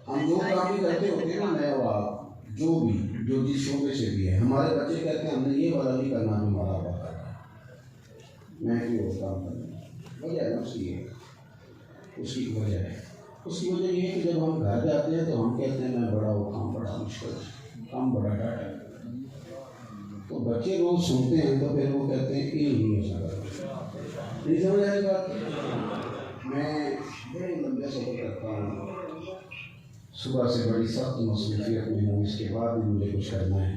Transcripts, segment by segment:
ہم جو کام بھی کرتے ہوتے ہیں نا، میں اور آپ جو بھی جو جس شعبے سے بھی ہے، ہمارے بچے کہتے ہیں ہم نے یہ والا نہیں کرنا جو ہمارا باپ کرتا ہے، میں کیوں وہ کام کرنا؟ وجہ ہے نا اس کی، اس کی وجہ ہے، اس کی وجہ یہ ہے کہ جب ہم گھر جاتے ہیں تو ہم کہتے ہیں میں بڑا وہ کام بڑا مشکل ہے، کام بڑا ڈاٹا ہے، تو بچے روز سنتے ہیں تو پھر وہ کہتے ہیں یہ نہیں ہو سکتا، نہیں سمجھ آئے بات۔ میں بڑے لمبے سفر کرتا ہوں، صبح سے بڑی سخت مصروفیت میں ہوں، اس کے بعد بھی مجھے کچھ کرنا ہے،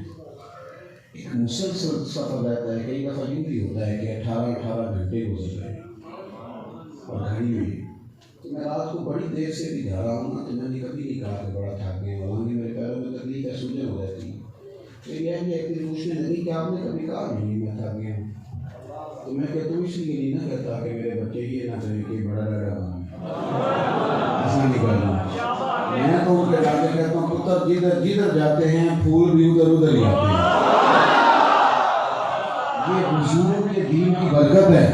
ایک مسلسل سفر رہتا ہے، کئی دفعہ یوں بھی ہوتا ہے کہ 18 گھنٹے گزر رہے ہیں اور گھڑی میں، تو میں رات کو بڑی دیر سے بھی جا رہا ہوں نا، تو میں نے کبھی نہیں کہا کہ بڑا تھک گئے، وہاں میرے پیروں میں تکلیف ہے، سوجن ہو جاتی ہے، پھر یہ بھی ایک دن پوچھنے لگی کہ آپ نے کبھی کہا نہیں میں تھک گیا ہوں، تو میں کہتا ہوں اس لیے نہیں نہ کہتا کہ میرے بچے یہ نہ کہیں کہ بڑا ڈاڈا بنا ایسا نہیں کرنا، میں تو ان کے ڈاکٹر کہتا ہوں پتر جدھر جدھر جاتے ہیں پھول بھی ادھر ادھر ہی آتے ہیں، یہ حضور کے دین کی برکت ہے،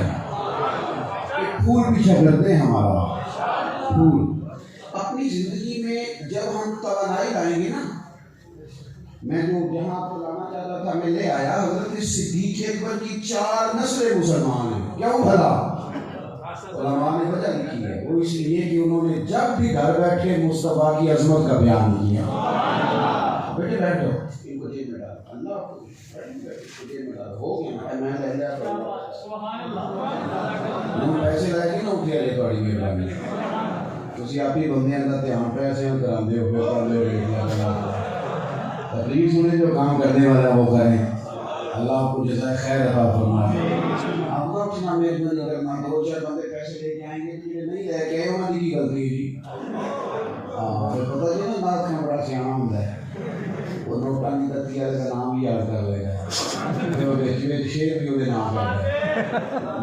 ایک پھول پیچھے کرتے ہیں ہمارا پھول۔ اپنی زندگی میں جب ہم توانائی لائیں گے نا، میں جو جہاں آپ کو لانا چاہتا تھا میں لے آیا، حضرت صدیق اکبر کی 4 نسلیں مسلمان ہیں، کیوں بھلا؟ علماء نے وجہ لکھی ہے، وہ اس لیے کہ انہوں نے جب بھی گھر بیٹھے مصطفیٰ کی عظمت کا بیان کیا۔ بیٹے بیٹھو، ان کو جیب میں ڈال، اللہ کو جیب میں ڈال، ہو گیا میں لے لیا تو پیسے لائے گی نا اٹھے لے تو اڑی مہربانی، تسی آپ ہی بندے اندر دھیان پیسے کران دے ہو کر لے تقریر سنے جو کام کرنے والا وہ کریں، اللہ آپ کو جزائے خیر عطا فرمائے۔ آپ کو اپنا مہربانی کرنا، 2-4 بندے پیسے لے کے آئیں گے کہ نہیں لے کے آئے انہوں کی غلطی جی، ہاں پھر پتہ جی نا ناک کھانا بڑا سیاح ہوتا ہے، وہ نوٹانی دتی والے کا نام ہی یاد کر لے گا، پھر وہ دیکھیے شیر بھی وہ نام کرتا ہے،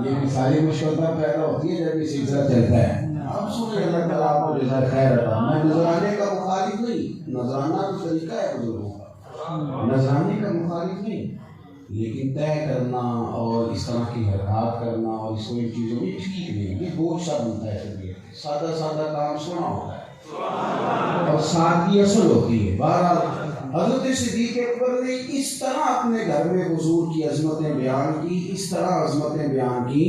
یہ بھی ساری مشکلات پیدا ہوتی ہے جب یہ سلسلہ چلتا ہے۔ اب سنیں اللہ تعالیٰ آپ کو جزائے خیر عطا، میں نذرانے کا مخالف نہیں، نذرانہ بھی طریقہ ہے بزرگوں کا، نذرانے کا مخالف نہیں، لیکن طے کرنا اور اس طرح کی حرکات کرنا اور اس کو ان چیزوں میں ٹھیک نہیں، یہ بوجھ سا بنتا ہے طبیعت، سادہ سادہ کام سنا ہوتا ہے اور سادگی اصل ہوتی ہے۔ بہرحال حضرت صدیق اکبر نے اس طرح اپنے گھر میں حضور کی عظمتیں بیان کی، اس طرح عظمتیں بیان کی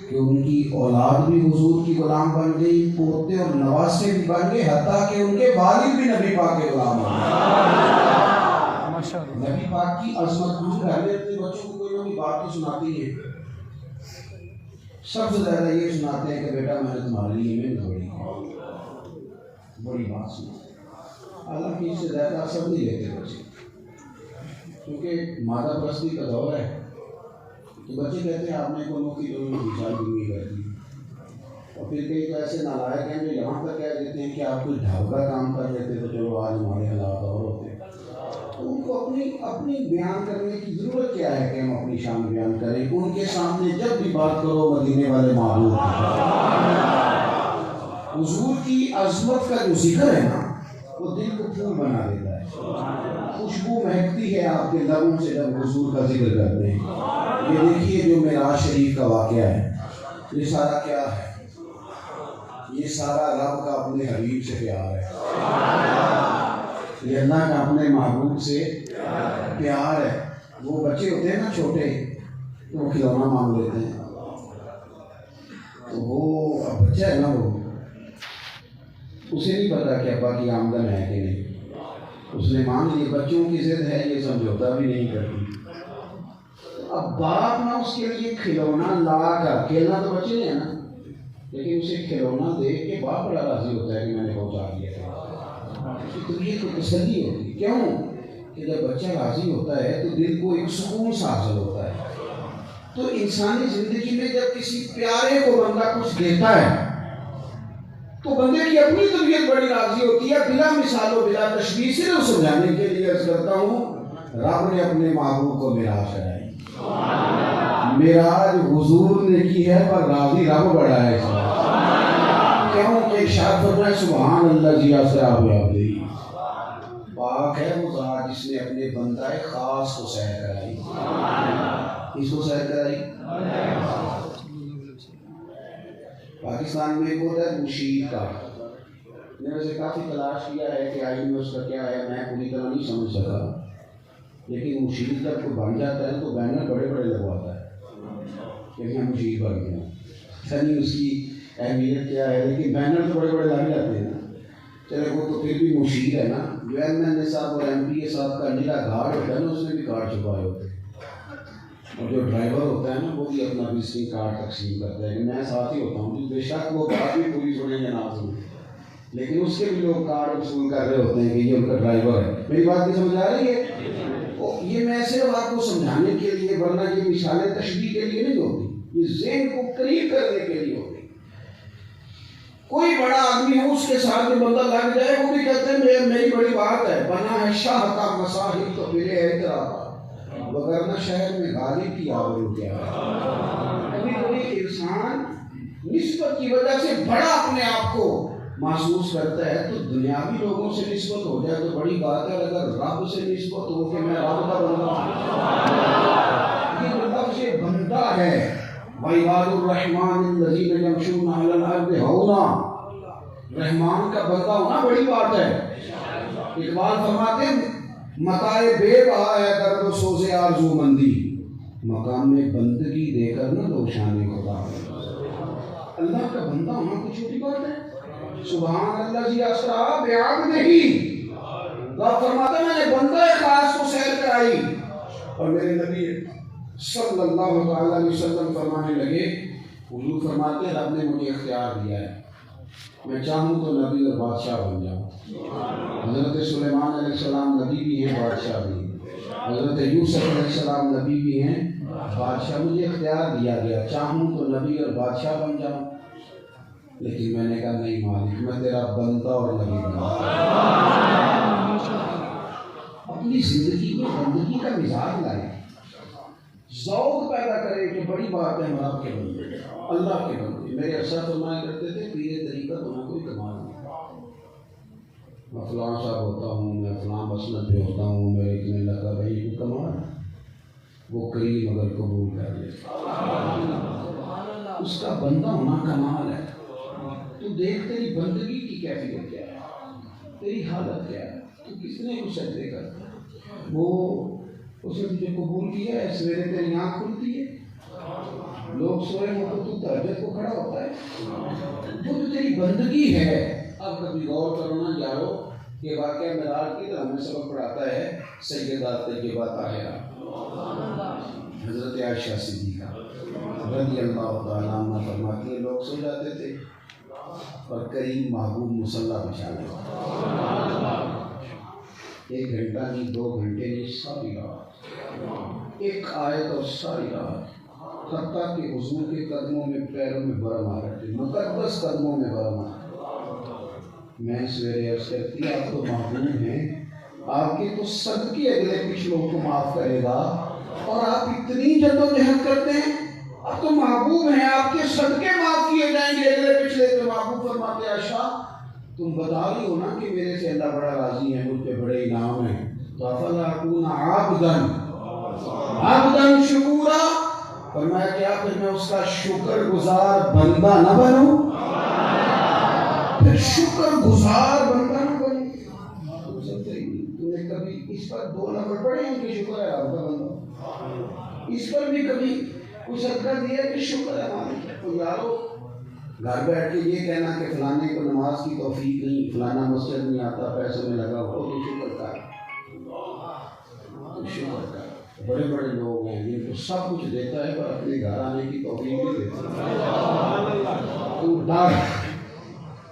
کہ ان کی اولاد بھی حضور کی غلام بن گئی، پوتے اور نواسے بھی بن گئے، حتیٰ کہ ان کے والد بھی نبی پاک کے غلام بن گئے۔ نبی پاک کی عظمت ہم گھر میں اپنے بچوں کو کوئی نہ کوئی بات تو سناتی ہے، سب سے زیادہ یہ سناتے ہیں کہ بیٹا میں نے تمہارے لیے محنت بڑی بات سنا، حالانکہ اس سے زیادہ سب نہیں لیتے بچے، کیونکہ مادہ پرستی کا دور ہے، تو بچے کہتے ہیں آپ نے کو کی جو شادی کر دی، اور پھر کئی تو ایسے نالائق ہیں جو یہاں تک کہہ دیتے ہیں کہ آپ کوئی ڈھاب کا کام کر لیتے تو چلو آج ہمارے حالات اور ہوتے، تو ان کو اپنی بیان کرنے کی ضرورت کیا ہے کہ ہم اپنی شان بیان کریں؟ ان کے سامنے جب بھی بات کرو مدینے والے معبود حضور کی عظمت کا جو ذکر ہے نا، وہ دل کو پھول بنا دیتا ہے، خوشبو مہکتی ہے آپ کے لبوں سے جب حضور کا ذکر کرتے ہیں۔ یہ دیکھیے جو معراج شریف کا واقعہ ہے، یہ سارا کیا ہے؟ یہ سارا رب کا اپنے حبیب سے پیار ہے، یہ اللہ کا اپنے محبوب سے پیار ہے۔ وہ بچے ہوتے ہیں نا چھوٹے، تو وہ کھلونا مانگ لیتے ہیں، تو وہ بچہ ہے نا، وہ اسے نہیں پتا کہ ابا کی آمدن ہے کہ نہیں، اس نے مانگ لی، بچوں کی ضد ہے، یہ سمجھوتا بھی نہیں کرتی، اب باپ نہ اس کے لیے کھلونا لا کر، کھیلنا تو بچے ہیں نا، لیکن اسے کھلونا دے کے باپ بڑا راضی ہوتا ہے کہ میں نے پہنچا دیا تھا، طبیعت کو تسلی ہوتی ہے، کیوں کہ جب بچہ راضی ہوتا ہے تو دل کو ایک سکون سا حاصل ہوتا ہے۔ تو انسانی زندگی میں جب کسی پیارے کو بندہ کچھ دیتا ہے تو بندے کی اپنی طبیعت بڑی راضی ہوتی ہے، بلا مثال و بلا تشبیہ صرف سمجھانے کے لیے عرض کرتا ہوں، رب نے اپنے محبوب کو معراج کرائی، معراج حضور نے کی ہے پر راضی رب بڑا ہے، کیوں کہ ارشاد فرمایا سبحان اللہ جی اسرا بعبدہ، پاک ہے وہ ذات جس نے اپنے بندہ خاص کو سیر کرائی، اس کو سیر کرائی۔ پاکستان میں ایک ہوتا ہے مشیر کا، میں نے ویسے کافی تلاش کیا ہے کہ آئین میں اس کا کیا ہے، میں پوری طرح نہیں سمجھ سکا، لیکن مشیر جب کو بن جاتا ہے تو بینر بڑے بڑے لگواتا ہے کہ میں مشیر بن گیا، یعنی اس کی اہمیت کیا ہے، لیکن بینر تو بڑے بڑے لگ جاتے ہیں نا، چلے وہ تو پھر بھی مشیر ہے نا۔ جو ایم این اے صاحب اور ایم پی اے صاحب کا نیلا گارڈ ہوتا ہے نا، اس میں بھی کارڈ چھپائے ہوتے ہیں، اور جو ڈرائیور ہوتا ہے نا وہ بھی اپنا وزٹنگ کارڈ تقسیم کرتا ہے کہ میں ساتھ ہی ہوتا ہوں، بے شک وہ بات بھی پوری سنیں گے نہ سنیں، لیکن اس کے بھی لوگ کارڈ وصول کر رہے ہوتے ہیں کہ یہ ان کا ڈرائیور ہے۔ میری بات کی سمجھ آ رہی ہے؟ یہ میں صرف آپ کو سمجھانے کے لیے، ورنہ یہ مثالیں تشبیہ کے لیے نہیں ہوتی، یہ ذہن کو قریب کرنے کے لیے ہوتی۔ کوئی بڑا آدمی ہو اس کے ساتھ جو بندہ لگ جائے وہ بھی کہتے ہیں میری بڑی بات ہے، بنا ہے شاہ کا مصاحب تو پھرے اعتراف، وگرنہ شہر میں غالب کی آبرو کیا ہے۔ کبھی کوئی انسان نسبت کی وجہ سے بڑا اپنے آپ کو محسوس کرتا ہے تو دنیاوی لوگوں سے نسبت ہو جائے تو بڑی بات ہے، اگر رب سے نسبت ہو کہ میں رب کا بندہ ہوں، یہ لفظ بندہ ہے۔ وَعِبَادُ الرَّحْمَٰنِ الَّذِينَ يَمْشُونَ عَلَى الْأَرْضِ هَوْنًا، رحمان کا بندہ ہونا بڑی بات ہے۔ اقبال فرماتے ہیں متاع بے بہا ہے درد و سوز آرزو مندی، مقام میں بندگی دے کر نہ دو شان خدا۔ اللہ کا بندہ ہونا کوئی چھوٹی بات ہے؟ سبحان اللہ جی اسرا بعبدہ، اللہ فرماتا ہے میں نے بندہ خاص کو سیر کرائی، اور میرے نبی صلی اللہ علیہ وسلم فرمانے لگے، حضور فرماتے ہیں رب نے مجھے اختیار دیا ہے، میں چاہوں تو نبی اور بادشاہ بن جاؤں۔ حضرت سلیمان علیہ السلام نبی بھی ہیں، بادشاہ بھی ہیں، حضرت یوسف علیہ السلام نبی بھی ہیں، بادشاہ، مجھے اختیار دیا گیا، چاہوں تو نبی اور بادشاہ بن جاؤں، لیکن میں نے کہا نہیں مالک، میں تیرا بندہ اور نبی بنا۔ اپنی زندگی میں بندگی کا مزاج لائیں، ذوق پیدا کریں کہ بڑی بات ہے ہم آپ کے بندے، اللہ کے بندے۔ میرے ارشاد فرمایا کرتے تھے پیر طریقت ہونا کوئی کمال نہیں، میں فلاں صاحب ہوتا ہوں، میں فلاں مسند پہ ہوتا ہوں، میرے اتنے لقب ہے، یہ کوئی کمال ہے؟ وہ کریم اگر قبول کر لے اس کا بندہ ہونا کمال ہے۔ تو دیکھ تیری بندگی کی کیفیت کیا ہے، تیری حالت کیا ہے، تو کتنے کو سجدے کرتا ہے، وہ اس نے تجھے قبول کیا ہے، سویرے تیری آنکھ کھلتی ہے، لوگ سوئے ہو تو تہجد کو کھڑا ہوتا ہے، وہ جو تیری بندگی ہے۔ اب کبھی غور کرو نا یارو، یہ واقعہ معراج کی طرح ہمیں سبق پڑھاتا ہے سیدہ طیبہ طاہرہ حضرت عائشہ صدیقہ رضی اللہ تعالیٰ عنہ فرماتی ہے لوگ سو جاتے تھے اور کریم محبوب مصلی بچھا لیتے، 1 گھنٹہ نہیں، 2 گھنٹے نہیں، ساری رات، ایک آیت اور ساری رات، حتیٰ کہ حضور کے قدموں میں پیروں میں برم آ رہے تھے، مقدس قدموں میں برم آ رہے تھے۔ میں سویرے عرض کرتی آپ تو محبوب ہیں، آپ کے تو صدقے اگلے پچھلوں کو معاف کرے گا، اور آپ اتنی جدوجہد کرتے ہیں، اب تو محبوب ہیں، آپ کے صدقے معاف کیے جائیں گے اگلے پچھلے۔ تو محبوب فرماتے عائشہ تم بتا رہی ہو نا کہ میرے سے اللہ بڑا راضی ہے، مجھ پہ بڑے انعام ہیں، تو افلا اکون عبدا شکورا، فرمایا کیا پھر میں اس کا شکر گزار بندہ نہ بنوں، پھر شکر گزار بندہ نہ بنوں۔ تم نے کبھی اس پر 2 نمبر پڑھے ہیں کہ شکر ہے آپ کا بندہ، اس پر بھی کبھی کچھ صدقہ دیا کہ شکر ہے مالک؟ تو یارو گھر بیٹھ کے یہ کہنا کہ فلانے کو نماز کی توفیق نہیں، فلانا مسجد نہیں آتا، پیسوں میں لگا ہوا، تو شکر کر، شکر کر۔ بڑے بڑے لوگ ہیں جن کو سب کچھ دیتا ہے پر اپنے گھر آنے کی توفیق نہیں دیتا۔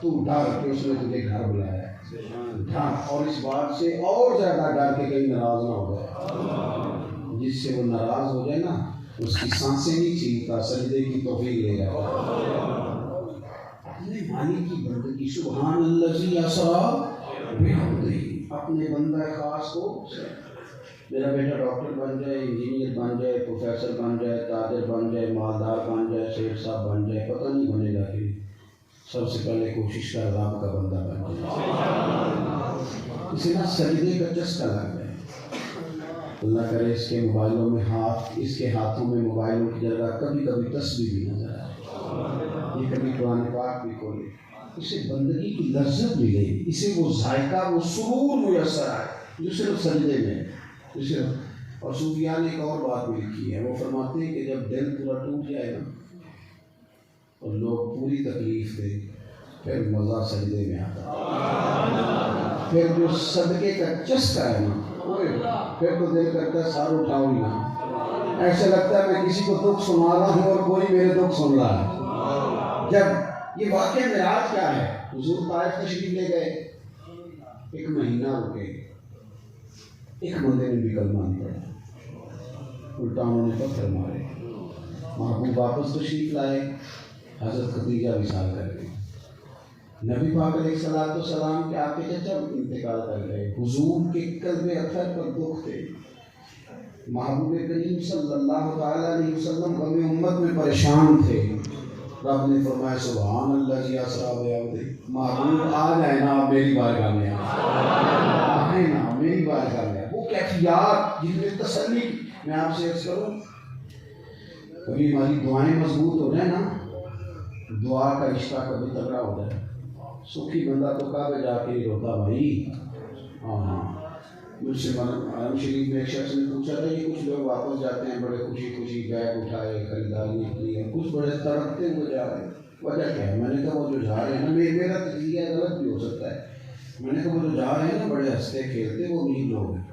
تو ڈر کہ اس نے تجھے گھر بلایا ہے، اور اس بات سے اور زیادہ ڈر کے کہیں ناراض نہ ہو جائے، جس سے وہ ناراض ہو جائے نا اس کی سانسیں نہیں چھینتا، سجدے کی توفیق لے جاتا ہے۔ اپنے مالک کی بندگی، سبحان الذی اسریٰ بحمدہ، اپنے بندہ خاص کو، میرا بیٹا ڈاکٹر بن جائے، انجینئر بن جائے، پروفیسر بن جائے، تاجر بن جائے، مالدار بن جائے، شیخ صاحب بن جائے، پتہ نہیں بنے گا کہ سب سے پہلے کوشش کر رب کا بندہ بن جائے، اسے نہ سجدے کا چسکا لگ جائے۔ اللہ کرے اس کے موبائلوں میں اس کے ہاتھوں میں موبائلوں کی جگہ کبھی کبھی تسبیح بھی نظر آئے، یہ کبھی قرآن پاک بھی کھولے، اسے بندگی کی لذت ملے، اسے وہ ذائقہ، وہ سرور میسر آئے جو صرف سجدے میں، جو صرف۔ اور صوفیاء نے ایک اور بات بھی لکھی ہے، وہ فرماتے ہیں کہ جب دل پورا ٹوٹ جائے نا اور لوگ پوری تکلیف دے، پھر مزہ سجدے میں آتا، پھر جو صدقے کا چسکا ہے نا، پھر تو دل کرتا ہے سار اٹھاؤ ہی نا، ایسا لگتا ہے میں کسی کو دکھ سنا رہا ہوں اور کوئی میرے دکھ سن رہا ہے۔ جب یہ واقعہ معراج کیا ہے، حضور طائف تشریف لے گئے، ایک مہینہ رکے، ایک بندے نے بھی کلمہ نہیں پڑھا، الٹا انہوں نے پتھر مارے۔ محبوب واپس تشریف لائے، حضرت خدیجہ وصال کر گئی، نبی پاک علیہ السلام کے آپ کے چچا انتقال کر گئے، حضور کے قلب اطہر پر دکھ تھے، محبوب کریم صلی اللہ تعالیٰ علیہ وسلم غم امت میں پریشان تھے۔ رب نے فرمایا سبحان اللہ جی اسرا بعبدہ، محبوب آ جائے نا آپ میری بارگاہ میں، آئے نا میری بارگاہ میں۔ وہ کیفیات جن میں تسلی، میں آپ سے عرض کروں، کبھی ہماری دعائیں مضبوط ہو جائیں نا، دعا کا رشتہ کبھی تگڑا ہو جائے، سکھی بندہ تو کعبے جا کے روتا بھائی۔ ہاں مجھ سے عالم شریف میں ایک شخص نے پوچھا تھا کہ کچھ لوگ واپس جاتے ہیں بڑے خوشی خوشی، بیگ اٹھائے، خریداری کی ہے، کچھ بڑے تڑپتے ہوئے جا رہے ہیں، وجہ کیا ہے؟ میں نے کہا وہ جو جا رہے ہیں نا، میرا تجزیہ غلط بھی ہو سکتا ہے، میں نے کہا وہ جو جا رہے ہیں نا بڑے ہنستے کھیلتے، وہ امیر لوگ ہیں،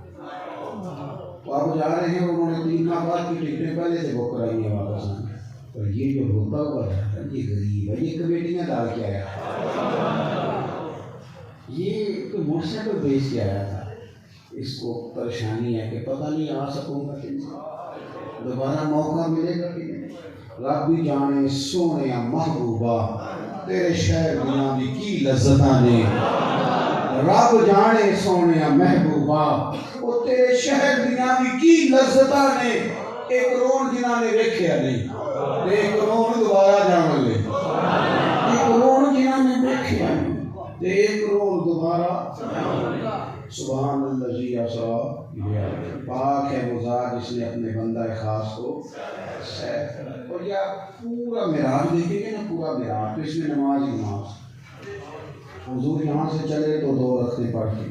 تو آپ جا رہے ہیں، انہوں نے 3 ماہ بعد کی ٹکٹیں پہلے سے بک کرائی ہیں واپس آنے، اور یہ جو ہوتا ہوا ہے یہ غریب ہے، یہ کمیٹیاں ڈال کے آیا، یہ کوئی موٹر سائیکل بیچ کے آیا تھا، اس کو پریشانی ہے کہ پتہ نہیں آ سکوں گا کہ دوبارہ موقع ملے گا کہ نہیں۔ رب بھی جانے سونے محبوبہ تیرے شہر دنیا کی لذتاں نے، رب جانے سونے محبوبہ وہ تیرے شہر دنیا کی لذتاں نے، ایک روڑ جنہاں نے ویکھیا نہیں، ایک روڑ دوبارہ جان لے، ایک روڑ جنہاں نے ویکھیا نہیں، ایک روڑ دوبارہ۔ سبحان اللہ جی اسرا، پاک ہے وہ ذات جس نے اپنے بندہ خاص کو سیر کرا۔ اور یہ پورا معراج دیکھیں گے نا، پورا معراج، تو اس میں نماز ہی نماز، حضور یہاں سے چلے تو 2 رکعتیں پڑھ کے،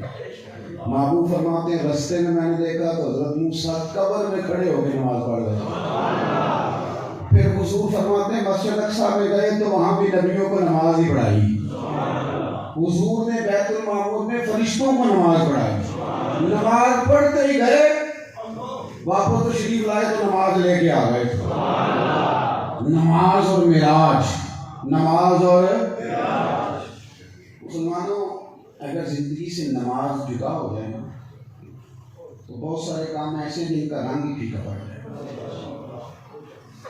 محبوب فرماتے ہیں رستے میں میں نے دیکھا تو حضرت موسیٰ قبر میں کھڑے ہو کے نماز پڑھ رہے ہیں، پھر حضور فرماتے ہیں مسجد اقصیٰ میں گئے تو وہاں بھی نبیوں کو نماز ہی پڑھائی، حضور نے بیت المعمور میں فرشتوں کو نماز پڑھائی، نماز پڑھتے ہی گئے، واپس تشریف لائے تو نماز لے کے آ گئے۔ نماز اور معراج، نماز اور مسلمانوں، اگر زندگی سے نماز جدا ہو جائے نا تو بہت سارے کام ایسے ہیں جن کا رنگ ہی پھیکا پڑ جائے۔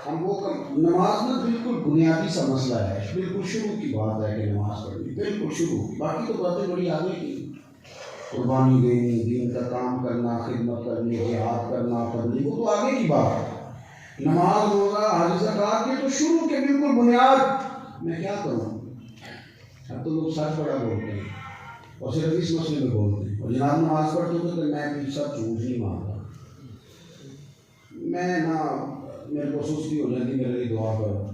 ہم وہ نماز نا بالکل بنیادی سا مسئلہ ہے، بالکل شروع کی بات ہے کہ نماز پڑھنی، بالکل شروع کی، باقی تو باتیں بڑی آگے کی، قربانی دینی، دین کا کام کرنا، خدمت کرنی، جہاد کرنا، پڑھنی، وہ تو آگے کی بات ہے۔ نماز، روزہ، حج، زکوٰۃ یہ تو شروع کے بالکل بنیاد۔ میں کیا کروں، اب تو لوگ سچ بڑا بولتے ہیں اور صرف اس مسئلے میں بولتے ہیں، اور جناب نماز پڑھتے تو میں بھی سب جھوٹ نہیں مانتا، میں نہ میرے کو سستی ہو جاتی، میرے لیے دعا کرو،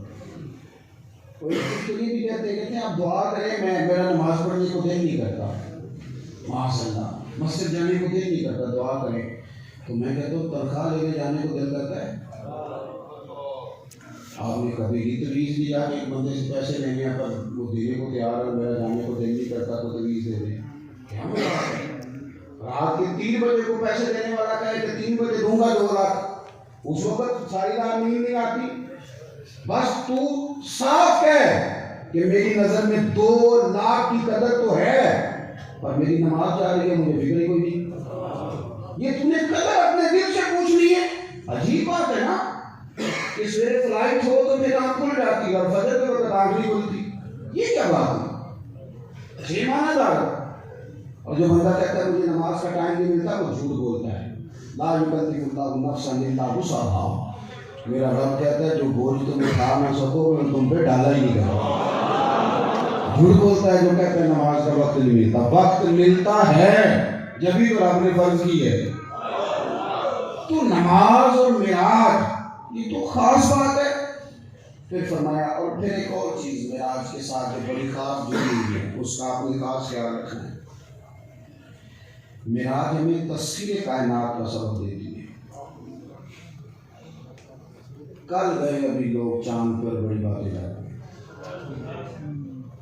کوئی یہ بھی کہتے ہیں آپ دعا کریں، میرا نماز پڑھنے کو دل نہیں کرتا، ماشاء اللہ مسجد جانے کو دل نہیں کرتا، دعا کریں، تو میں کہتا ہوں تنخواہ لے کے جانے کو دل کرتا ہے؟ آپ نے کبھی بھی تجویز دی جا کے ایک بندے سے پیسے لینے پر وہ دینے کو تیار ہے، میرا جانے کو دل نہیں کرتا تو تجویز دے دیں، کیا رات کے 3 بجے کو پیسے دینے والا کہے کہ 3 بجے دوں گا 2 لاکھ، اس وقت ساری رات نیند نہیں آتی، بس تو صاف کہہ کہ میری نظر میں 2 لاکھ کی قدر تو ہے پر میری نماز جا رہی ہے، مجھے فکر ہی کوئی نہیں۔ یہ تم نے قدر اپنے دل سے پوچھنی ہے۔ عجیب بات ہے نا کہ سویرے فلائٹ ہو تو پھر آنکھ کھل جاتی ہے اور فجر کے وقت آنکھ نہیں کھلتی، یہ کیا بات ہے؟ عجیب معنی دار۔ اور جو بندہ کہتا ہے مجھے نماز کا ٹائم نہیں ملتا، وہ جھوٹ بولتا ہے۔ لا یکلف اللہ نفسا الا وسعها، میرا رب کہتا ہے جو بوجھ تم اٹھا نہ سکو میں تم پہ ڈالا ہی نہیں کروں۔ جھوٹ بولتا ہے جو کہتا ہے نماز کا وقت نہیں ملتا، وقت ملتا ہے جبھی تو رب نے فرض کی ہے۔ تو نماز اور معراج یہ تو خاص بات ہے، پھر فرمایا اور پھر ایک اور چیز معراج کے ساتھ جو بڑی خاص جڑی ہوئی ہے اس کا آپ نے خاص خیال رکھنا ہے. معراج ہمیں تسخیر کائنات کا سبب دیتی ہے. کل گئے ابھی لوگ چاند پر بڑی باتیں کرتے ہیں.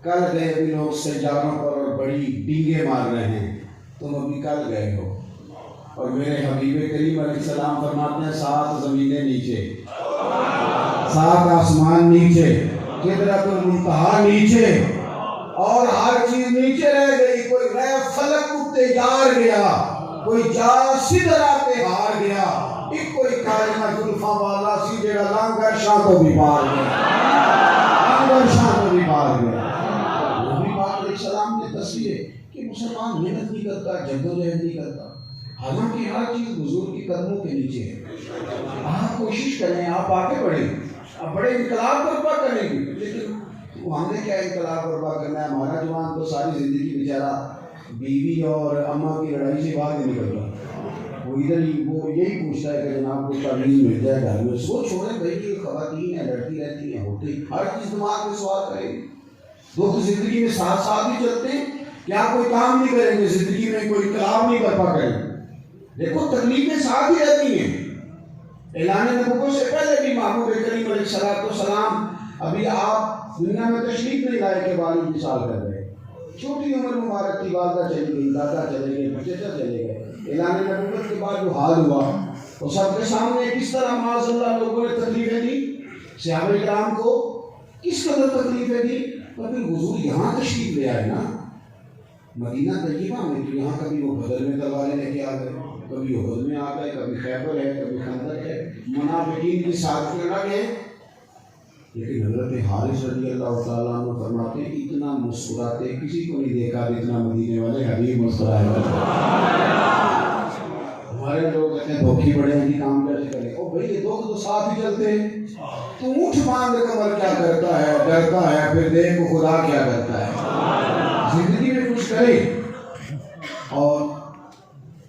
کل گئے ابھی لوگ سیاروں پر اور بڑی ڈینگیں مار رہے ہیں. تم ابھی کل گئے ہو اور میرے حبیب کریم علیہ السلام فرماتے ہیں 7 زمینیں نیچے، 7 آسمان نیچے، قدرت المنتہا نیچے، اور ہر چیز نیچے رہ گئی. کوئی غیب فلک اتے جار گیا، کوئی جا سدرا تے ہار گیا، ایک کوئی کائنہ زلفاں والا سی جڑا لانگر شاہ کو بھی پار گیا، لانگر شاہ کو بھی پار گیا. نبی پاک علیہ السلام نے تصویر ہے کہ مسلمان محنت نہیں کرتا، جدوجہد نہیں کرتا، حالانکہ ہر چیز حضور کی قدموں کے نیچے ہے. آپ کوشش کریں، آپ آگے بڑھیں، آپ بڑے انقلاب برپا کریں گے، لیکن ہم نے کیا انقلاب برپا کرنا ہے؟ ہمارا جوان تو ساری زندگی بیچارہ بیوی اور اماں کی لڑائی سے باہر نہیں نکلتا. وہ ادھر ہی وہ یہی پوچھتا ہے کہ جناب کو تعویذ مل جائے گھر میں. سوچ چھوڑیں بھائی کہ خواتین ہیں، لڑتی رہتی ہیں، ہوتی ہر چیز دماغ میں سوال کریں گے. دکھ زندگی میں ساتھ ساتھ ہی چلتے ہیں. کیا کوئی کام نہیں کریں گے زندگی میں، کوئی انقلاب نہیں برپا کریں گے؟ دیکھو تکلیفیں ساتھ ہی رہتی ہیں. اعلان نبوت سے پہلے بھی محبوب کریم علیہ السلام ابھی آپ دنیا میں تشریف نہیں لائے کہ والد وصال کر رہے. چھوٹی عمر مبارک کی والدہ چلی گئی، دادا چلے گئے، چچا چلے گئے. اعلان نبوت کے بعد جو حال ہوا وہ سب کے سامنے کس طرح معاذ اللہ لوگوں نے تکلیفیں دی. صحابہ کرام کو کس قدر تکلیفیں دی. اور پھر حضور یہاں تشریف لے آئے نا مدینہ طیبہ میں، تو یہاں کبھی وہ بدر میں تلواریں لے کے آ گئے، کبھی احد میں آ گئے، کبھی خیبر ہے، کبھی خندق ہے، منافقین کی سازشیں لگ گئے. لیکن حضرت حارث رضی اللہ تعالیٰ عنہ فرماتے ہیں اتنا مسکراتے کسی کو نہیں دیکھا اتنا مدینے والے حبیب مسکرائے. ہمارے لوگ کہتے ہیں دھوکھی بڑے ہیں، کام کیسے کریں؟ او بھائی یہ دکھ تو ساتھ ہی چلتے ہیں. تو اونٹ باندھ کمر کیا کرتا ہے، ڈرتا ہے، پھر دیکھ خدا کیا کرتا ہے. زندگی میں کچھ کرے. اور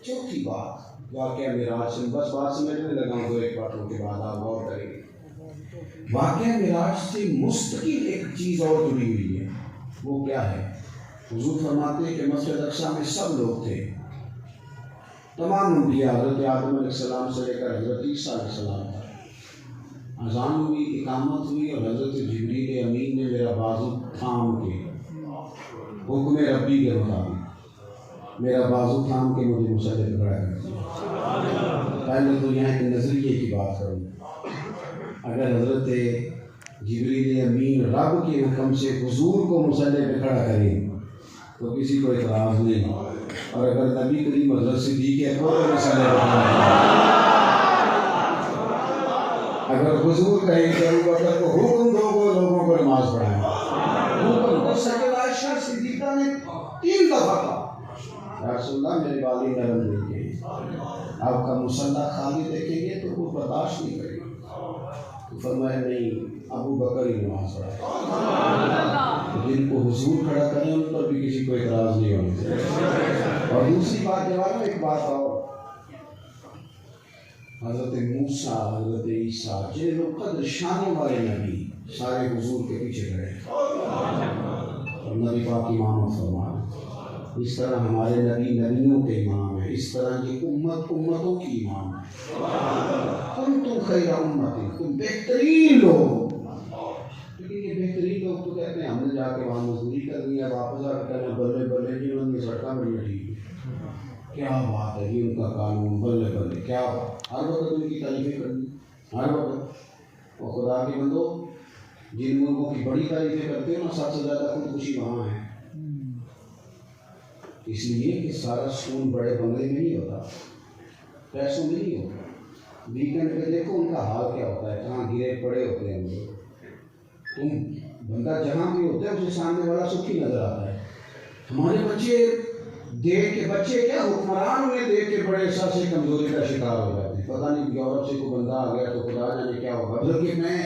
چوتھی بات واقعہ معراج سے، بس بات سمجھنے لگا ہوں، 2 باتوں کے بعد آپ غور کریں گے. واقعہ معراج سے مستقل ایک چیز اور جڑی ہوئی ہے. وہ کیا ہے؟ حضور فرماتے ہیں کہ مسجد اقصیٰ میں سب لوگ تھے، تمام انبیاء، حضرت آدم علیہ السلام سے لے کر حضرت عیسیٰ علیہ السلام تک. اذان ہوئی، اقامت ہوئی، اور حضرت جبریل امین نے میرا بازو تھام کے حکم ربی کے مطابق میرا بازو تھام کے مجھے مصلی پہ کھڑا کر دیا. پہلے تو یہاں ایک نظریے کی بات کروں. اگر حضرت جبریل امین رب کے حکم سے حضور کو مصلی پہ کھڑا کریں تو کسی کو اعتراض نہیں، اور اگر نبی کریم حضرت صدیق اکبر کو مصلی پہ کھڑا کریں، اگر حضور کہیں کہ ابو بکر کو حکم دو وہ لوگوں کو نماز پڑھائیں، حکم کو سید عائشہ صدیقہ نے 3 دفعہ کہا یا رسول اللہ میرے بالی نرم دیکھیں، آپ کا مصلی خالی دیکھیں گے تو وہ برداشت نہیں کریں گے. تو فرمایا نہیں، ابو بکر ہی نماز پڑھائے. جن کو حضور کھڑا کریں ان پر بھی کسی کو اعتراض نہیں ہونا چاہیے. اور دوسری بات جواب ایک بات اور، حضرت موسیٰ، حضرت عیسیٰ جن لوگ قدر شان والے نبی سارے حضور کے پیچھے کھڑے، اور نبی پاک امام فرمان. اس طرح ہمارے نبی نبیوں کے امام ہیں، اس طرح یہ امت امتوں کی امام ہے. تم خیر امت، تم بہترین لوگ. لیکن یہ بہترین لوگ تو کہتے ہیں ہم نے جا کے وہاں مزدوری کرنی ہے، واپس آ کر کہنا بلے بلے جی انہوں نے سڑکیں بڑی ٹھیک ہے. کیا بات ہے جی، ان کا قانون بلے بلے، کیا بات. ہر وقت ان کی تعریفیں کرنی، ہر وقت. اور خدا کے بندو جن ملکوں کی بڑی تعریفیں کرتے ہیں نا سب سے زیادہ خودکشی وہاں ہے. اس لیے کہ سارا سکون بڑے بنگلے میں نہیں ہوتا، پیسوں میں نہیں ہوتا. ویکینڈ پہ دیکھو ان کا حال کیا ہوتا ہے، کہاں گرے پڑے ہوتے ہیں لوگ. تم بندہ جہاں بھی ہوتا ہے اسے سامنے والا سکھی نظر آتا ہے. ہمارے بچے دیکھ کے، بچے کیا حکمران انہیں دیکھ کے بڑے سر سے کمزوری کا شکار ہو جاتے ہیں. پتہ نہیں یورپ سے کوئی بندہ آ گیا تو خدا جانے کیا ہوگا. بلکہ میں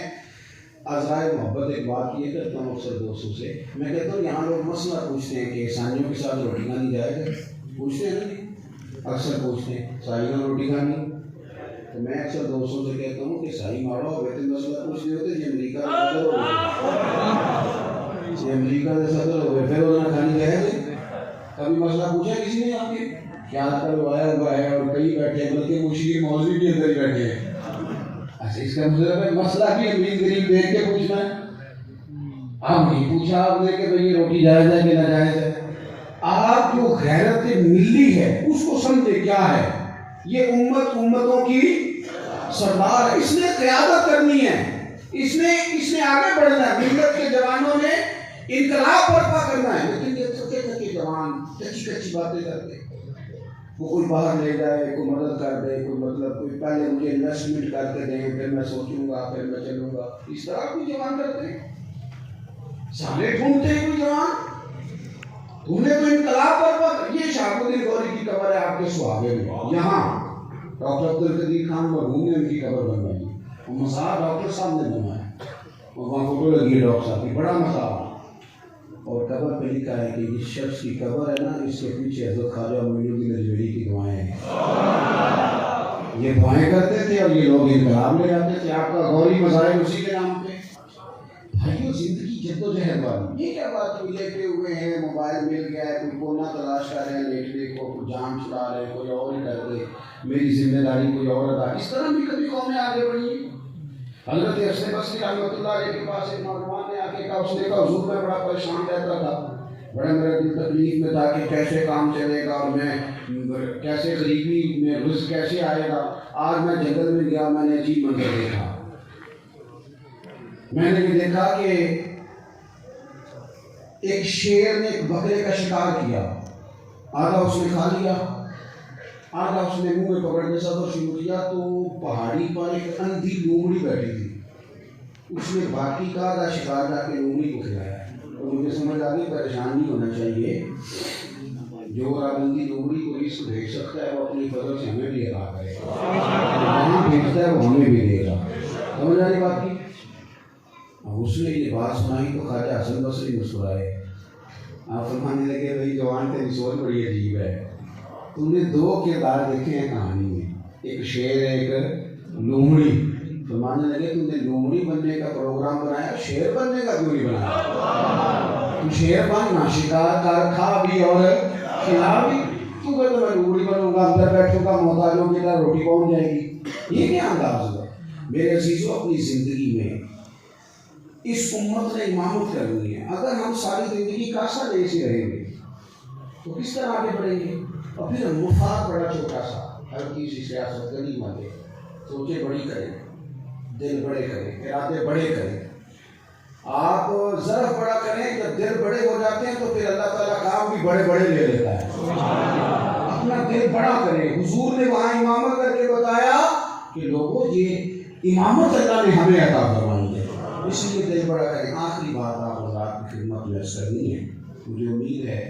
عذرائے محبت ایک بات یہ کرتا ہوں اکثر دوستوں سے، میں کہتا ہوں یہاں لوگ مسئلہ پوچھتے ہیں کہ عیسائیوں کے ساتھ روٹی کھانی جائے گا، پوچھتے ہیں نا، اکثر پوچھتے ہیں عیسائیوں روٹی کھانی. تو میں اکثر دوستوں سے کہتا ہوں کہ صحیح مارو بیٹے مسئلہ کچھ نہیں ہوتے، یہ امریکہ کا صدر ہو گئے، یہ امریکہ کا صدر ہو گئے، پھر انہوں نے کھانی کہہ دے کبھی مسئلہ پوچھا کسی نے آپ کے کیا کل آیا ہوا ہے اور کئی بیٹھے ہیں، بلکہ مشیر مولوی بھی اندر ہی بیٹھے ہیں۔ اچھا اس کا مطلب ہے مسئلہ بھی امیر غریب دیکھ کے پوچھنا ہے، آپ نہیں پوچھا آپ نے کہ بھئی یہ روٹی جائز ہے کہ ناجائز ہے۔ آپ جو غیرت ملی ہے اس کو سمجھے کیا ہے، یہ امت امتوں کی سردار ہے، اس نے قیادت کرنی ہے، اس نے آگے بڑھنا ہے، ملت کے جوانوں نے انقلاب برپا کرنا ہے، لیکن یہ تھکے تھکے جوان کچی کچی باتیں کرتے، وہ کوئی باہر لے جائے، کوئی مدد کر دے، کوئی مطلب کوئی پہلے مجھے انویسٹمنٹ کر کے دیں پھر میں سوچوں گا پھر میں چلوں گا، اس طرح کوئی جوان کرتے ہیں، سارے ڈھونڈتے ہیں کوئی جوان، تم نے تو انقلاب پر یہ شاہب الدین غوری کی قبر ہے آپ کے سہاگے میں، یہاں ڈاکٹر عبدالقدیر خان مرحوم نے ان کی قبر بنوائی، وہ مزار ڈاکٹر صاحب نے بنوایا، اور وہاں فوٹو لگی ہے ڈاکٹر صاحب کی، بڑا مزار، اور قبر پہ لکھا ہے کہ اس شخص کی قبر ہے نا، اس کے پیچھے حضرت خواجہ معین الدین اجمیری کی دعائیں ہیں، یہ دعائیں کرتے تھے اور یہ لوگ انقلاب لے جاتے تھے، آپ کا غوری مظاہر اسی کے نام پہ۔ بھائیو زندگی جدوجہد والی، یہ کیا بات ہوئی لیٹے ہوئے ہیں، موبائل مل گیا ہے، کوئی کونا تلاش کر رہے ہیں لیٹنے کو، کوئی جان چھڑا رہے ہیں، کوئی اور ہی کر دے، میری ذمہ داری کوئی اور ادا، اس طرح بھی کبھی قومیں آگے بڑھی۔ حضرت حسن بصری رحمۃ اللہ علیہ کے پاس ایک نوجوان نے آ کے کہا، اس نے کہا حضور میں بڑا پریشان رہتا تھا، بڑا میرا دل تکلیف میں تھا کہ کیسے کام چلے گا اور میں کیسے غریبی میں رزق کیسے آئے گا، آج میں جنگل میں گیا، میں نے عجیب منظر دیکھا، میں نے یہ دیکھا کہ ایک شیر نے ایک بکرے کا شکار کیا، آدھا اس نے کھا لیا، آدھا اس نے منہ میں پکڑ کے سفر شروع کیا، تو پہاڑی پر ایک اندھی لومڑی بیٹھی تھی، اس نے باقی کا آدھا شکار جا کے لومڑی کو کھلایا، تو مجھے سمجھ آ گئی پریشان نہیں ہونا چاہیے، جو اندھی لومڑی کو رزق بھیج سکتا ہے وہ اپنی فضل سے ہمیں بھی عطا کرے گا، جہاں بھیجتا ہے وہ ہمیں بھی دے گا، سمجھ آ رہی بات کی؟ اس نے یہ بات سنائی تو خواجہ حسن بصری مسکرائے، آپ فرمانے لگے بھائی جوان تیری سوچ بڑی عجیب ہے، تم نے دو کردار دیکھے ہیں کہانی میں، ایک شیر ایک لومڑی، فرمانے لگے تم نے لومڑی بننے کا پروگرام بنایا، شیر بننے کا کیوں نہیں بنایا؟ تم شیر بننا، شکار کر، کھا بھی اور کھلا بھی، تو کہتے میں لومڑی بنوں گا، اندر بیٹھوں گا، محتاجوں کی طرح روٹی کون جائے گی، یہ کیا انداز ہے؟ میرے عزیزو اپنی زندگی میں اس امت نے امامت کرنی ہے، اگر ہم ساری زندگی کاسا نہیں سے رہیں گے تو کس طرح آگے بڑھیں گے؟ اور پھر مفاد بڑا چھوٹا سا، ہر کسی سیاست گلی مانگے، سوچے بڑی کریں، دل بڑے کریں، ارادے بڑے کریں، آپ ظرف بڑا کریں، جب دل بڑے ہو جاتے ہیں تو پھر اللہ تعالیٰ کام بھی بڑے بڑے لے لیتا ہے، اپنا دل بڑا کریں۔ حضور نے وہاں امامت کر کے بتایا کہ لوگوں یہ امامت اللہ نے ہمیں عطا فرمائی ہے، اس لیے دل بڑا کریں۔ آخری بات آپ حضرات کی خدمت میں عرض کرنی ہے، مجھے امید ہے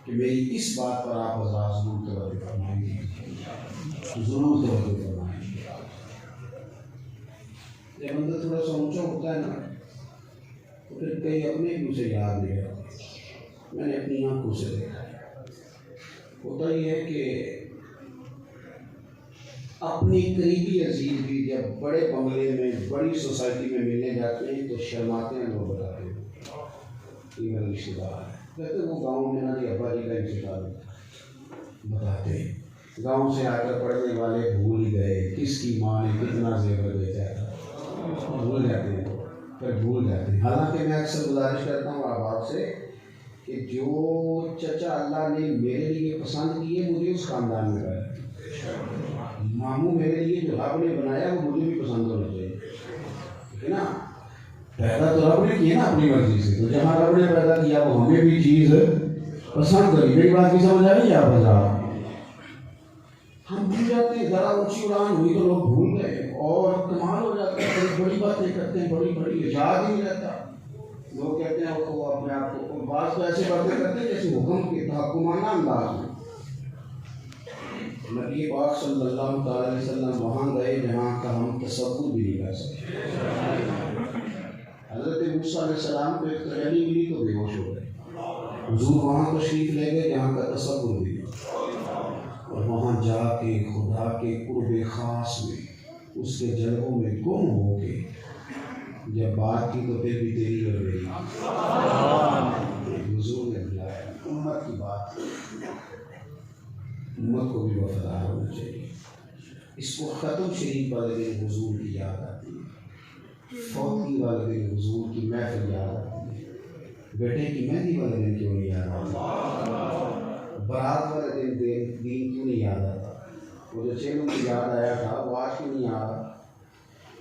کہ میری اس بات پر آپ حضرات ضرور توجہ فرمائیں گے، ضرور توجہ فرمائیں گے۔ جب بندہ تھوڑا سا اونچا ہوتا ہے نا تو پھر کئی اپنے بھی اسے یاد نہیں رہتا، میں نے اپنی آنکھوں سے دیکھا ہے، ہوتا یہ ہے کہ اپنی قریبی عزیز بھی جب بڑے بنگلے میں بڑی سوسائٹی میں ملنے جاتے ہیں تو شرماتے ہیں، لوگ بتاتے ہیں یہ میرا رشتے دار ہے، کہتے ہیں وہ گاؤں میں نا جی ابا جی کا رشتے دار بتاتے ہیں، گاؤں سے آ کر پڑھنے والے بھول گئے کس کی ماں نے کتنا زیور بیچا تھا، بھول جاتے ہیں، پھر بھول جاتے ہیں۔ حالانکہ میں اکثر گزارش کرتا ہوں آپ سے کہ جو چچا اللہ نے میرے لیے پسند کیے مجھے اس خاندان میں رہا، ماموں میرے لیے جو رب نے بنایا وہ مجھے بھی پسند ہونا چاہیے، ٹھیک ہے نا، پیدا تو رب نے کیا نا اپنی مرضی سے، تو جہاں رب نے پیدا کیا وہ ہمیں بھی چیز پسند کری۔ میری بات کی سمجھ آ رہی ہے آپ حضرات؟ ہم بھول جاتے ہیں، ذرا اونچی اڑان ہوئی تو لوگ بھول گئے اور کمال ہو جاتا ہے، بڑی بڑی باتیں کرتے ہیں، بڑی بڑی یاد ہی نہیں رہتا، لوگ کہتے ہیں وہ اپنے آپ کو، بعض تو ایسے باتیں کرتے ہیں جیسے حکم کے تحکمانہ انداز میں۔ نبی پاک صلی اللہ تعالی علیہ وسلم وہاں گئے جہاں کا ہم تصور بھی نہیں کر سکتے، حضرت موسیٰ علیہ السلام کو ایک تجلی ملی تو بے ہوش ہو گئے، حضور وہاں تشریف لے گئے جہاں کا تصور بھی نہیں، اور وہاں جا کے خدا کے قرب خاص میں اس کے جلووں میں گم ہو کے جب بات کی تو پھر بھی تیری اور میری حضور نے بلایا امت کی بات، امت کو بھی وفادار ہونا چاہیے۔ اس کو ختم شریف والے دن حضور کی یاد آتی ہے، فوتگی والے دن حضور کی محفل یاد آتی ہے، بیٹے کی مہندی والے دن کیوں نہیں یاد آتا، برات والے دن دین کیوں نہیں یاد آتا، وہ جو چینوں کی یاد آیا تھا وہ آج کیوں نہیں آ رہا۔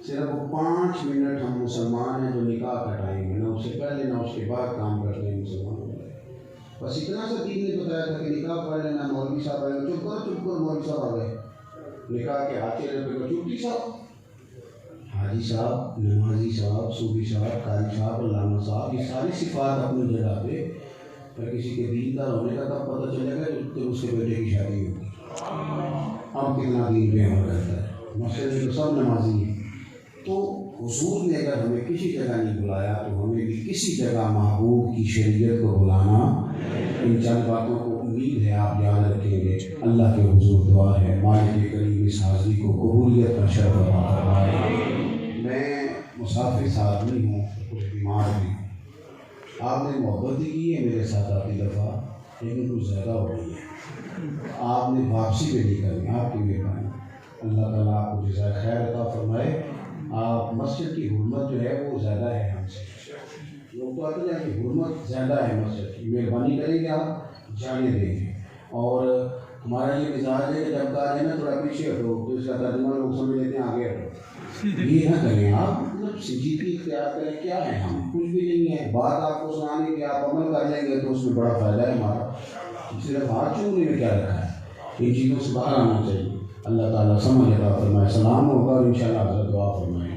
صرف وہ 5 منٹ ہم مسلمان ہیں جو نکاح کا ٹائم ہے، نہ اس سے پہلے نہ اس کے بعد کام کرتے ہیں مسلمانوں والے، بس اتنا سا دین نے بتایا تھا کہ نکاح پڑھ لینا، مولوی صاحب آئے چپ کرو مولوی صاحب آ گئے، نکاح کے ہاتھ چلے پہ چوٹی صاحب، حاجی صاحب، نمازی صاحب، صوفی صاحب، قاری صاحب، علامہ صاحب، یہ ساری صفات اپنی جگہ پہ، پر کسی کے دیندار ہونے کا تب پتہ چلے گا جب اس کے بیٹے کی شادی ہوگی، اب کتنا دین پہ عمل کرتا ہے، مسجد میں تو سب نمازی ہیں۔ تو حضور نے اگر ہمیں کسی جگہ نہیں بلایا تو ہمیں بھی کسی جگہ محبوب کی شریعت کو بلانا، ان چند باتوں کو امید ہے آپ یاد رکھیں گے۔ اللہ کے حضور دعا ہے مالک کریم اس حاضری کو قبولیت کا شرف عطا فرمائے۔ میں مسافر آدمی ہوں، کچھ بیمار بھی ہوں، آپ نے محبت بھی کی ہے میرے ساتھ آتی دفعہ، لیکن کچھ زیادہ ہو گئی ہے، آپ نے واپسی پہ نہیں کرنی، آپ کی مہربانی، اللہ تعالیٰ آپ کو جزائے خیر عطا فرمائے۔ آپ مسجد کی حرمت جو ہے وہ زیادہ ہے ہم سے، لوگ تو آتے ہیں کہ حرمت زیادہ ہے مسجد کی، مہربانی کریں گے آپ جانے دیں گے، اور ہمارا یہ مزاج ہے کہ جب کہا جائے نا تھوڑا پیچھے ہٹو تو اس کا ترجمہ لوگ سمجھ لیتے ہیں آگے ہٹو، یہ نہ کریں آپ، مطلب سنجیدگی اختیار کریں، کیا ہے ہم کچھ بھی نہیں ہے، بات آپ کو سنانے کہ آپ عمل کر لیں گے تو اس میں بڑا فائدہ ہے ہمارا، صرف ہاتھ چومنے میں کیا رکھا ہے، ان چیزوں سے باہر آنا چاہیے۔ اللہ تعالیٰ سمجھ عطا فرمائے۔ سلام ہوگا اور انشاءاللہ حضرت دعا فرمائے۔